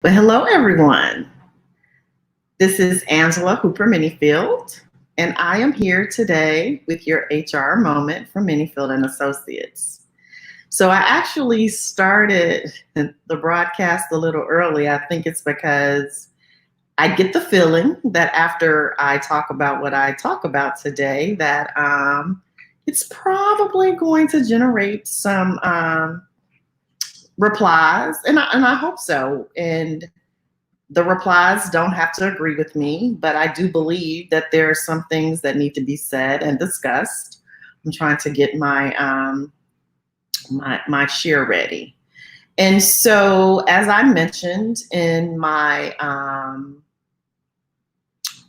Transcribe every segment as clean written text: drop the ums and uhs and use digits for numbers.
Well, hello, everyone. This is Angela Hooper-Menifield, and I am here today with your HR moment from Menifield and Associates. So I actually started the broadcast a little early. I think it's because I get the feeling that after I talk about what I talk about today, that it's probably going to generate some replies, and I hope so. And the replies don't have to agree with me, but I do believe that there are some things that need to be said and discussed. I'm trying to get my share ready. And so, as I mentioned in my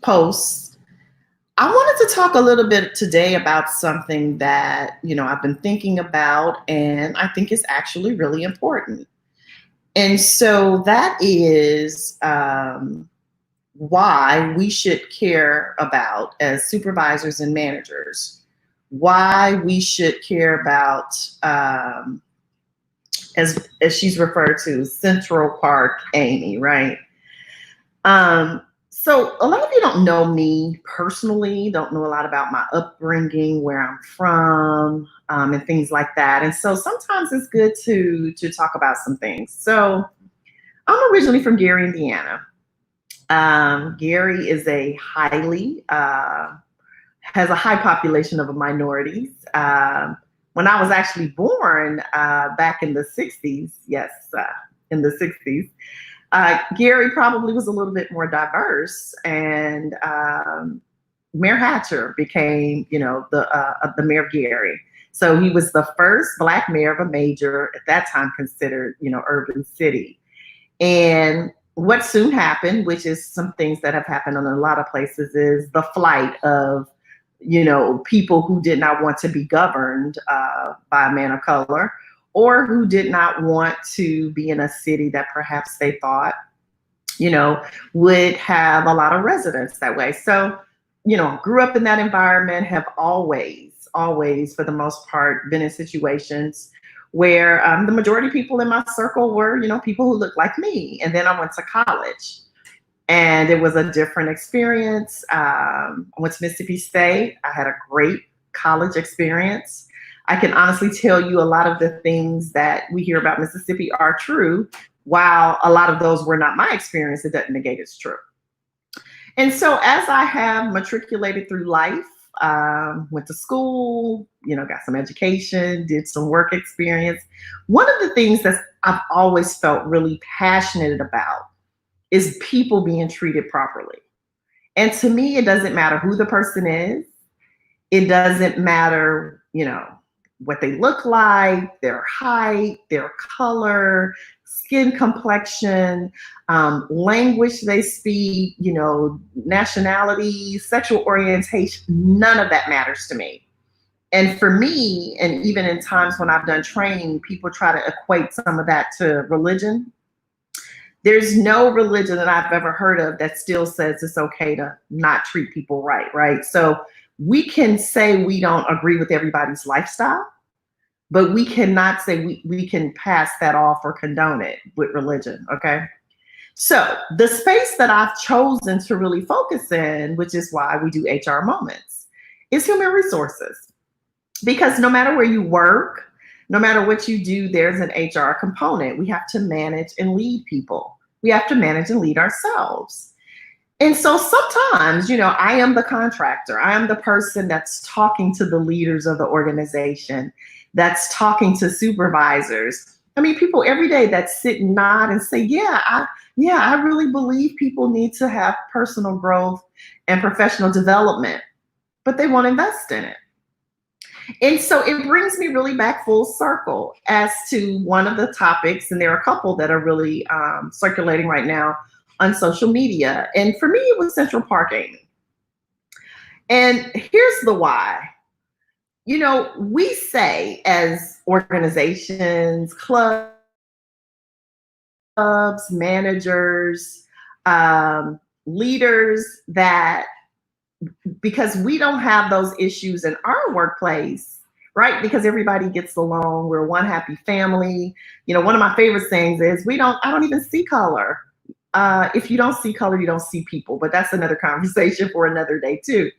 post, I wanted to talk a little bit today about something that, I've been thinking about and I think is actually really important. And so that is why we should care about, as supervisors and managers, why we should care about, as she's referred to, Central Park Amy, right? So a lot of you don't know me personally, don't know a lot about my upbringing, where I'm from, and things like that. And so sometimes it's good to talk about some things. So I'm originally from Gary, Indiana. Gary is has a high population of minorities. When I was actually born back in the 60s, yes, in the 60s, Gary probably was a little bit more diverse, and Mayor Hatcher became, the mayor of Gary. So he was the first Black mayor of a major, at that time considered, urban city. And what soon happened, which is some things that have happened in a lot of places, is the flight of, people who did not want to be governed by a man of color, or who did not want to be in a city that perhaps they thought, would have a lot of residents that way. So, grew up in that environment, have always, for the most part, been in situations where the majority of people in my circle were, people who looked like me. And then I went to college, and it was a different experience. I went to Mississippi State. I had a great college experience. I can honestly tell you a lot of the things that we hear about Mississippi are true. While a lot of those were not my experience, it doesn't negate it's true. And so as I have matriculated through life, went to school, got some education, did some work experience, one of the things that I've always felt really passionate about is people being treated properly. And to me, it doesn't matter who the person is. It doesn't matter, what they look like, their height, their color, skin complexion, language they speak, nationality, sexual orientation, none of that matters to me. And for me, and even in times when I've done training, people try to equate some of that to religion. There's no religion that I've ever heard of that still says it's okay to not treat people right? So we can say we don't agree with everybody's lifestyle, but we cannot say we can pass that off or condone it with religion, okay? So the space that I've chosen to really focus in, which is why we do HR moments, is human resources. Because no matter where you work, no matter what you do, there's an HR component. We have to manage and lead people. We have to manage and lead ourselves. And so sometimes, I am the contractor. I am the person that's talking to the leaders of the organization, that's talking to supervisors. I mean, people every day that sit and nod and say, I really believe people need to have personal growth and professional development, but they won't invest in it. And so it brings me really back full circle as to one of the topics, and there are a couple that are really circulating right now on social media. And for me, it was Central Park Amy. And here's the why. We say as organizations, clubs, managers, leaders, that because we don't have those issues in our workplace, right? Because everybody gets along. We're one happy family. One of my favorite sayings is I don't even see color. if you don't see color, you don't see people. But that's another conversation for another day too.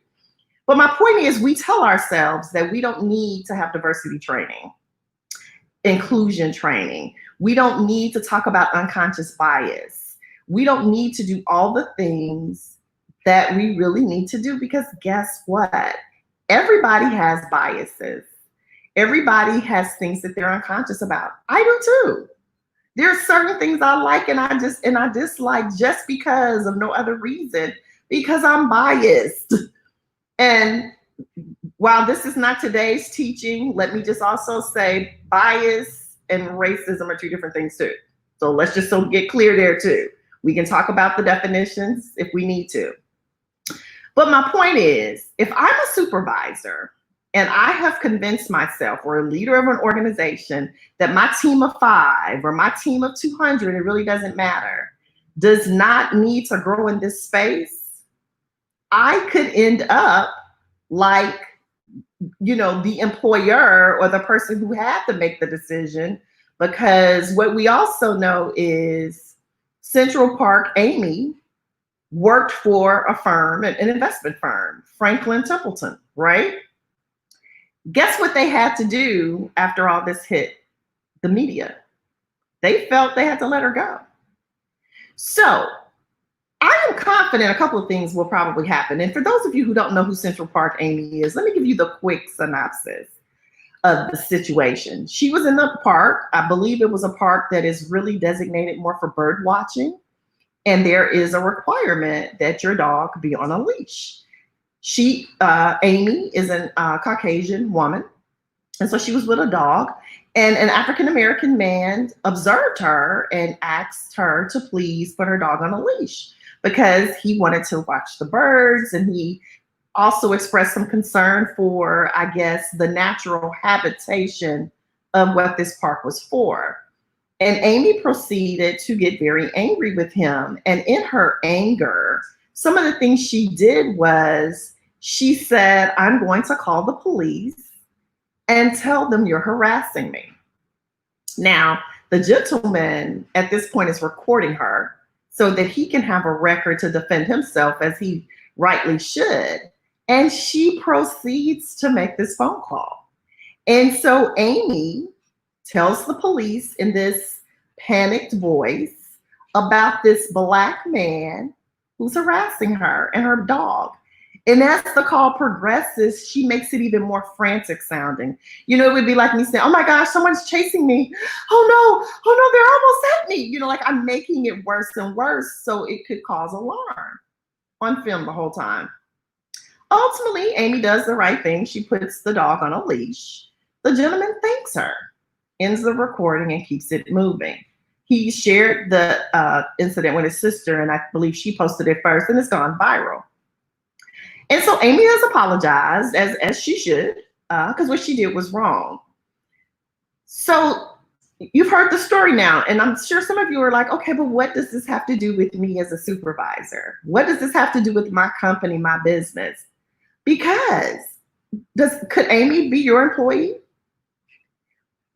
But my point is, we tell ourselves that we don't need to have diversity training, inclusion training. We don't need to talk about unconscious bias. We don't need to do all the things that we really need to do, because guess what? Everybody has biases. Everybody has things that they're unconscious about. I do too. There are certain things I like and I dislike just because of no other reason, because I'm biased. And while this is not today's teaching, let me just also say bias and racism are two different things too. So let's just get clear there too. We can talk about the definitions if we need to. But my point is, if I'm a supervisor and I have convinced myself, or a leader of an organization, that my team of 5 or my team of 200, it really doesn't matter, does not need to grow in this space, I could end up like, the employer or the person who had to make the decision, because what we also know is Central Park Amy worked for a firm, an investment firm, Franklin Templeton, right? Guess what they had to do after all this hit the media? They felt they had to let her go. So I am confident a couple of things will probably happen. And for those of you who don't know who Central Park Amy is, let me give you the quick synopsis of the situation. She was in the park. I believe it was a park that is really designated more for bird watching. And there is a requirement that your dog be on a leash. Amy is a Caucasian woman. And so she was with a dog, and an African-American man observed her and asked her to please put her dog on a leash because he wanted to watch the birds. And he also expressed some concern for, I guess, the natural habitation of what this park was for. And Amy proceeded to get very angry with him. And in her anger, some of the things she did was she said, "I'm going to call the police and tell them you're harassing me." Now, the gentleman at this point is recording her so that he can have a record to defend himself, as he rightly should. And she proceeds to make this phone call. And so Amy tells the police in this panicked voice about this Black man who's harassing her and her dog. And as the call progresses, she makes it even more frantic sounding. It would be like me saying, "Oh my gosh, someone's chasing me. Oh no, they're almost at me." Like I'm making it worse and worse so it could cause alarm on film the whole time. Ultimately, Amy does the right thing. She puts the dog on a leash. The gentleman thanks her, ends the recording, and keeps it moving. He shared the incident with his sister, and I believe she posted it first, and it's gone viral. And so Amy has apologized, as she should, because what she did was wrong. So you've heard the story now, and I'm sure some of you are like, okay, but what does this have to do with me as a supervisor? What does this have to do with my company, my business? Because could Amy be your employee?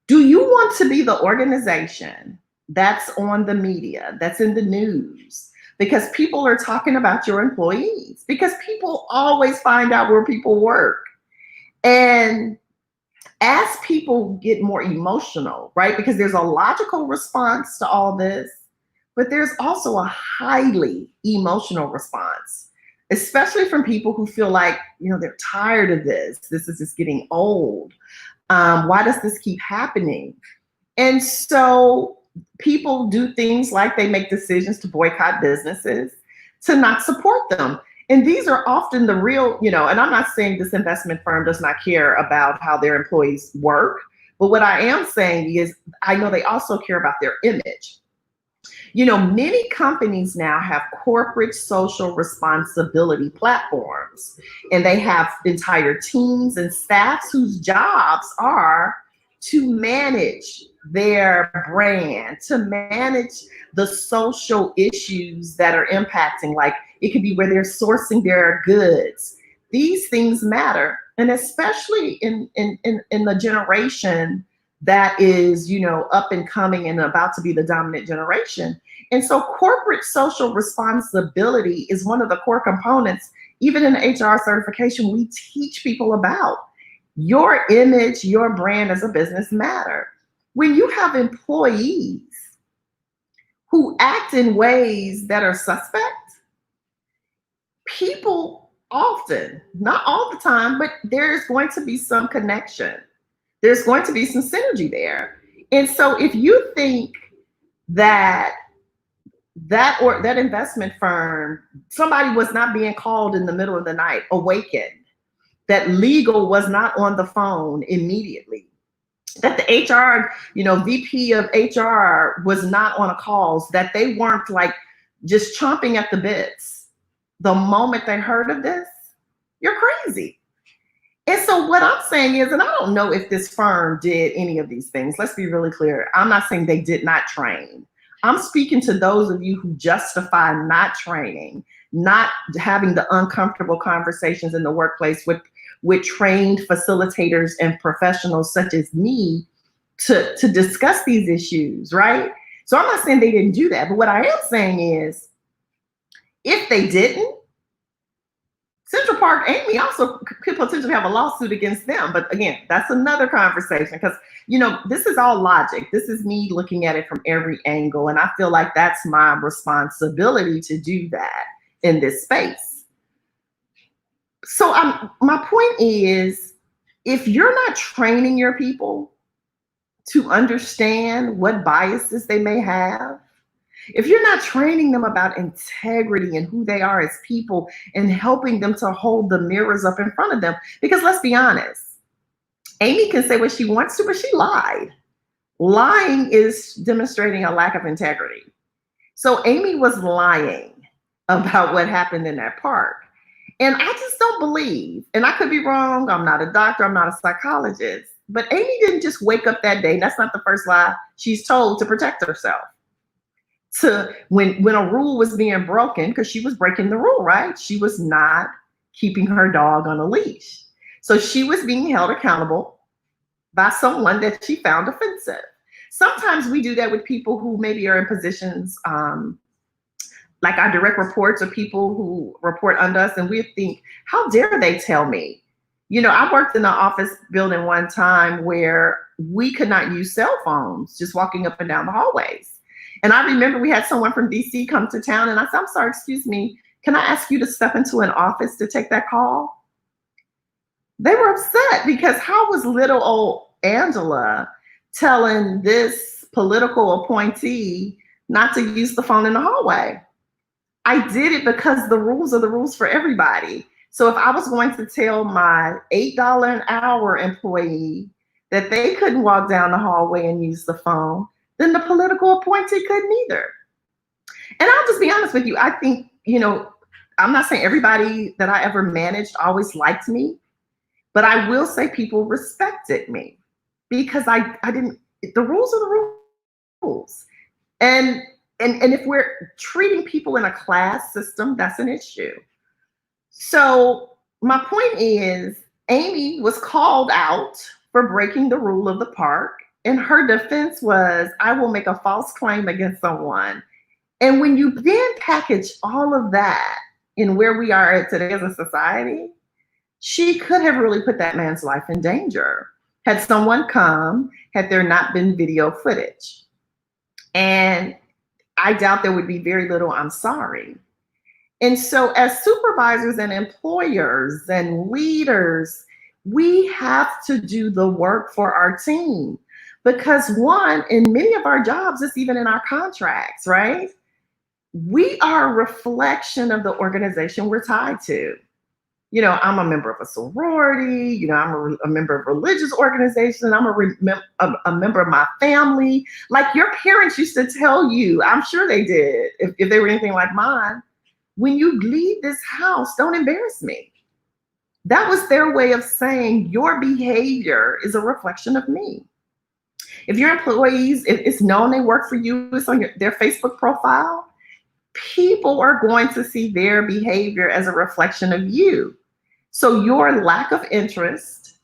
Do you want to be the organization that's on the media, that's in the news? Because people are talking about your employees, because people always find out where people work. And as people get more emotional, right? Because there's a logical response to all this, but there's also a highly emotional response, especially from people who feel like, they're tired of this. This is just getting old. Why does this keep happening? And so people do things like they make decisions to boycott businesses, to not support them. And these are often the real, and I'm not saying this investment firm does not care about how their employees work, but what I am saying is I know they also care about their image. Many companies now have corporate social responsibility platforms, and they have entire teams and staffs whose jobs are to manage their brand, to manage the social issues that are impacting, like it could be where they're sourcing their goods. These things matter. And especially in the generation that is, up and coming and about to be the dominant generation. And so corporate social responsibility is one of the core components, even in HR certification, we teach people about. Your image, your brand as a business matter. When you have employees who act in ways that are suspect, people often, not all the time, but there's going to be some connection. There's going to be some synergy there. And so if you think that that investment firm, somebody was not being called in the middle of the night, awakened, that legal was not on the phone immediately, that the HR, VP of HR was not on a calls, that they weren't like just chomping at the bits the moment they heard of this, you're crazy. And so what I'm saying is, and I don't know if this firm did any of these things. Let's be really clear. I'm not saying they did not train. I'm speaking to those of you who justify not training, not having the uncomfortable conversations in the workplace with trained facilitators and professionals such as me to discuss these issues, right? So I'm not saying they didn't do that, but what I am saying is, if they didn't, Central Park, Amy also could potentially have a lawsuit against them. But again, that's another conversation because, this is all logic. This is me looking at it from every angle. And I feel like that's my responsibility to do that in this space. So my point is, if you're not training your people to understand what biases they may have, if you're not training them about integrity and who they are as people and helping them to hold the mirrors up in front of them, because let's be honest, Amy can say what she wants to, but she lied. Lying is demonstrating a lack of integrity. So Amy was lying about what happened in that park. And I just don't believe, and I could be wrong, I'm not a doctor, I'm not a psychologist, but Amy didn't just wake up that day, and that's not the first lie she's told to protect herself. To when a rule was being broken, because she was breaking the rule, right? She was not keeping her dog on a leash. So she was being held accountable by someone that she found offensive. Sometimes we do that with people who maybe are in positions like our direct reports or people who report under us, and we think, how dare they tell me? I worked in an office building one time where we could not use cell phones just walking up and down the hallways. And I remember we had someone from DC come to town, and I said, I'm sorry, excuse me, can I ask you to step into an office to take that call? They were upset because how was little old Angela telling this political appointee not to use the phone in the hallway? I did it because the rules are the rules for everybody. So if I was going to tell my $8 an hour employee that they couldn't walk down the hallway and use the phone, then the political appointee couldn't either. And I'll just be honest with you. I think, I'm not saying everybody that I ever managed always liked me, but I will say people respected me because I didn't, the rules are the rules. And if we're treating people in a class system, that's an issue. So my point is, Amy was called out for breaking the rule of the park. And her defense was, I will make a false claim against someone. And when you then package all of that in where we are at today as a society, she could have really put that man's life in danger had someone come, had there not been video footage. And I doubt there would be very little I'm sorry. And so as supervisors and employers and leaders, we have to do the work for our team. Because one, in many of our jobs, it's even in our contracts, right? We are a reflection of the organization we're tied to. I'm a member of a sorority, I'm a member of a religious organization, I'm a member of my family. Like your parents used to tell you, I'm sure they did, if they were anything like mine, when you leave this house, don't embarrass me. That was their way of saying your behavior is a reflection of me. If your employees, if it's known they work for you, it's on their Facebook profile, people are going to see their behavior as a reflection of you. So your lack of interest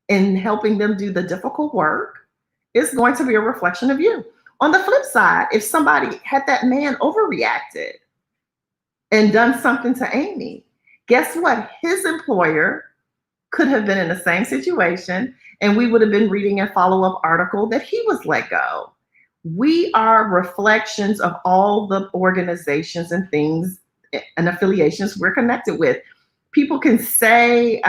in helping them do the difficult work is going to be a reflection of you. On the flip side, if somebody had that man overreacted and done something to Amy, guess what? His employer could have been in the same situation, and we would have been reading a follow-up article that he was let go. We are reflections of all the organizations and things and affiliations we're connected with. People can say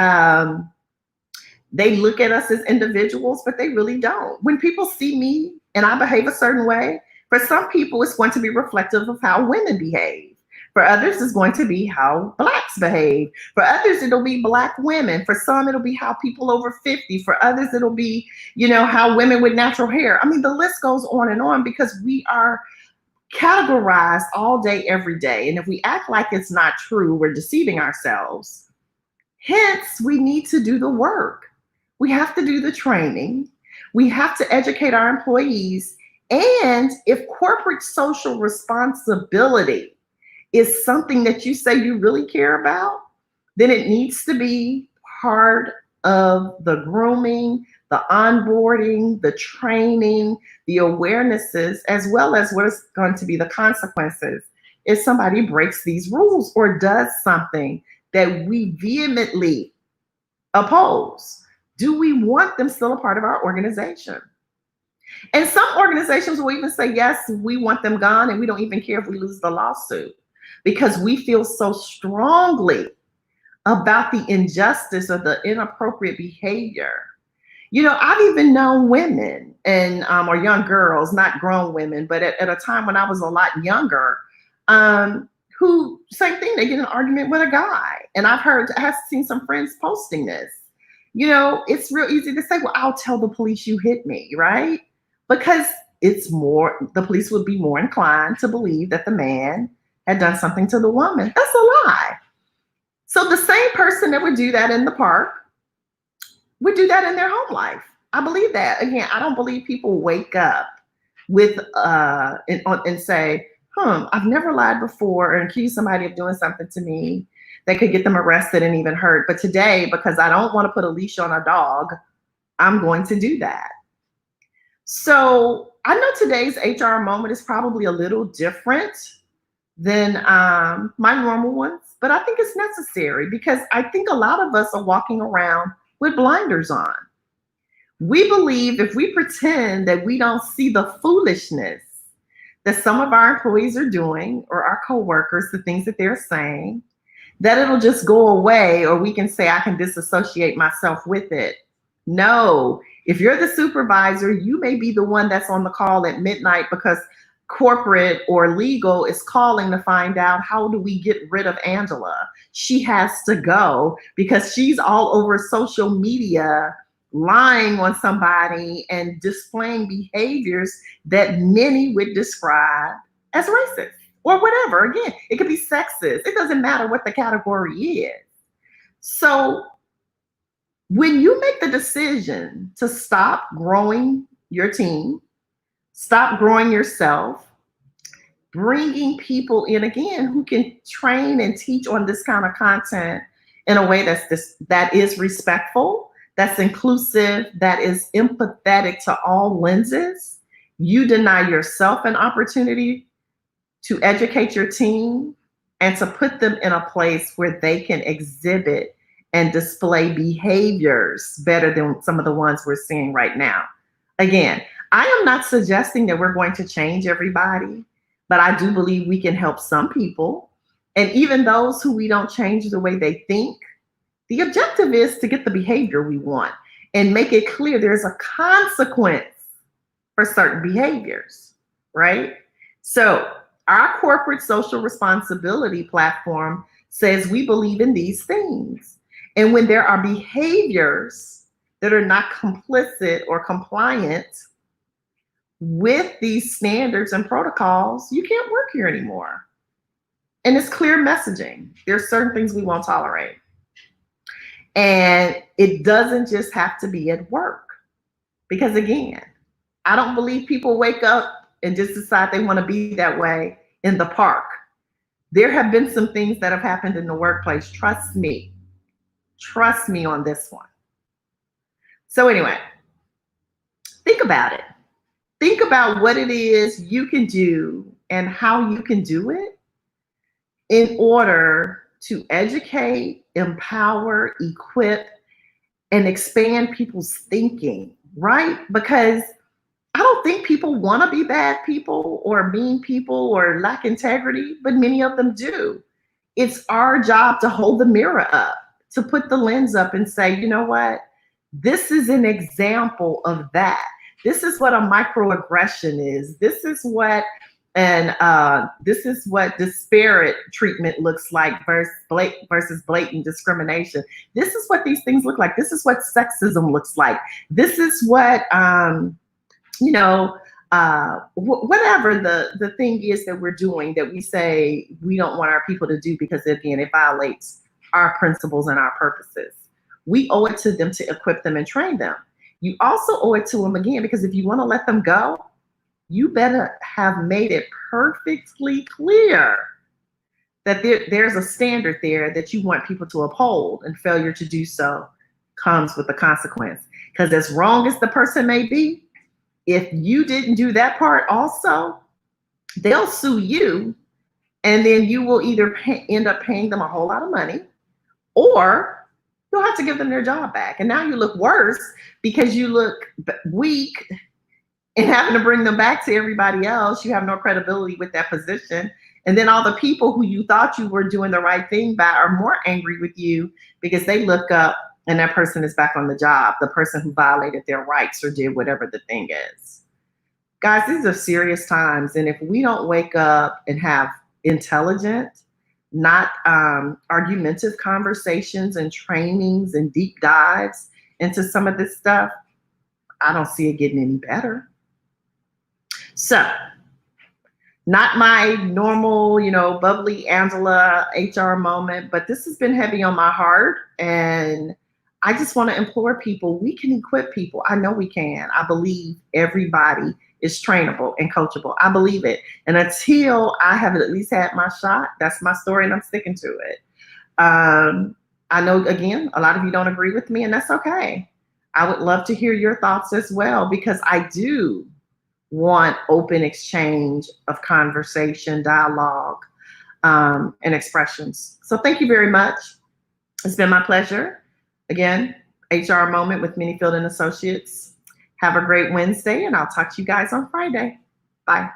they look at us as individuals, but they really don't. When people see me and I behave a certain way, for some people, it's going to be reflective of how women behave. For others, it's going to be how Blacks behave. For others, it'll be Black women. For some, it'll be how people over 50. For others, it'll be, how women with natural hair. I mean, the list goes on because we are categorized all day, every day. And if we act like it's not true, we're deceiving ourselves. Hence, we need to do the work. We have to do the training. We have to educate our employees. And if corporate social responsibility is something that you say you really care about, then it needs to be part of the grooming, the onboarding, the training, the awarenesses, as well as what is going to be the consequences if somebody breaks these rules or does something that we vehemently oppose. Do we want them still a part of our organization? And some organizations will even say, yes, we want them gone, and we don't even care if we lose the lawsuit, because we feel so strongly about the injustice or the inappropriate behavior. I've even known women and or young girls, not grown women, but at a time when I was a lot younger, who, same thing, they get in an argument with a guy. And I have seen some friends posting this. It's real easy to say, well, I'll tell the police you hit me, right? Because the police would be more inclined to believe that the man had done something to the woman. That's a lie. So the same person that would do that in the park would do that in their home life. I believe that. Again, I don't believe people wake up with and say, I've never lied before or accused somebody of doing something to me that could get them arrested and even hurt. But today, because I don't want to put a leash on a dog, I'm going to do that. So I know today's HR moment is probably a little different than my normal ones, but I think it's necessary because I think a lot of us are walking around with blinders on. We believe if we pretend that we don't see the foolishness that some of our employees are doing or our coworkers, the things that they're saying, that it'll just go away, or we can say, I can disassociate myself with it. No, if you're the supervisor, you may be the one that's on the call at midnight because corporate or legal is calling to find out, how do we get rid of Angela? She has to go because she's all over social media lying on somebody and displaying behaviors that many would describe as racist or whatever. Again, it could be sexist. It doesn't matter what the category is. So when you make the decision to stop growing your team, stop growing yourself, bringing people in again who can train and teach on this kind of content in a way that is respectful, that's inclusive, that is empathetic to all lenses. You deny yourself an opportunity to educate your team and to put them in a place where they can exhibit and display behaviors better than some of the ones we're seeing right now. Again, I am not suggesting that we're going to change everybody, but I do believe we can help some people. And even those who we don't change the way they think, the objective is to get the behavior we want and make it clear there's a consequence for certain behaviors, right? So our corporate social responsibility platform says we believe in these things. And when there are behaviors that are not complicit or compliant with these standards and protocols, you can't work here anymore. And it's clear messaging. There's certain things we won't tolerate. And it doesn't just have to be at work. Because again, I don't believe people wake up and just decide they want to be that way in the park. There have been some things that have happened in the workplace. Trust me on this one. So anyway, think about it. think about what it is you can do and how you can do it in order to educate, empower, equip, and expand people's thinking, right? Because I don't think people want to be bad people or mean people or lack integrity, but many of them do. It's our job to hold the mirror up, to put the lens up and say, you know what? This is an example of that. This is what a microaggression is. This is what disparate treatment looks like versus blatant discrimination. This is what these things look like. This is what sexism looks like. This is what whatever the thing is that we're doing that we say we don't want our people to do because, again, it violates our principles and our purposes. We owe it to them to equip them and train them. You also owe it to them, again, because if you want to let them go, you better have made it perfectly clear that there's a standard there that you want people to uphold, and failure to do so comes with a consequence. Because as wrong as the person may be, if you didn't do that part also, they'll sue you, and then you will either end up paying them a whole lot of money, or you'll have to give them their job back. And now you look worse because you look weak and having to bring them back to everybody else. You have no credibility with that position. And then all the people who you thought you were doing the right thing by are more angry with you because they look up and that person is back on the job, the person who violated their rights or did whatever the thing is. Guys, these are serious times. And if we don't wake up and have intelligent, not argumentative conversations and trainings and deep dives into some of this stuff, I don't see it getting any better. So, not my normal, bubbly Angela HR moment, but this has been heavy on my heart. And I just want to implore people, we can equip people. I know we can. I believe everybody is trainable and coachable. I believe it. And until I have at least had my shot, that's my story and I'm sticking to it. I know, again, a lot of you don't agree with me, and that's okay. I would love to hear your thoughts as well, because I do want open exchange of conversation, dialogue, and expressions. So thank you very much. It's been my pleasure. Again, HR Moment with Menifield and Associates. Have a great Wednesday, and I'll talk to you guys on Friday. Bye.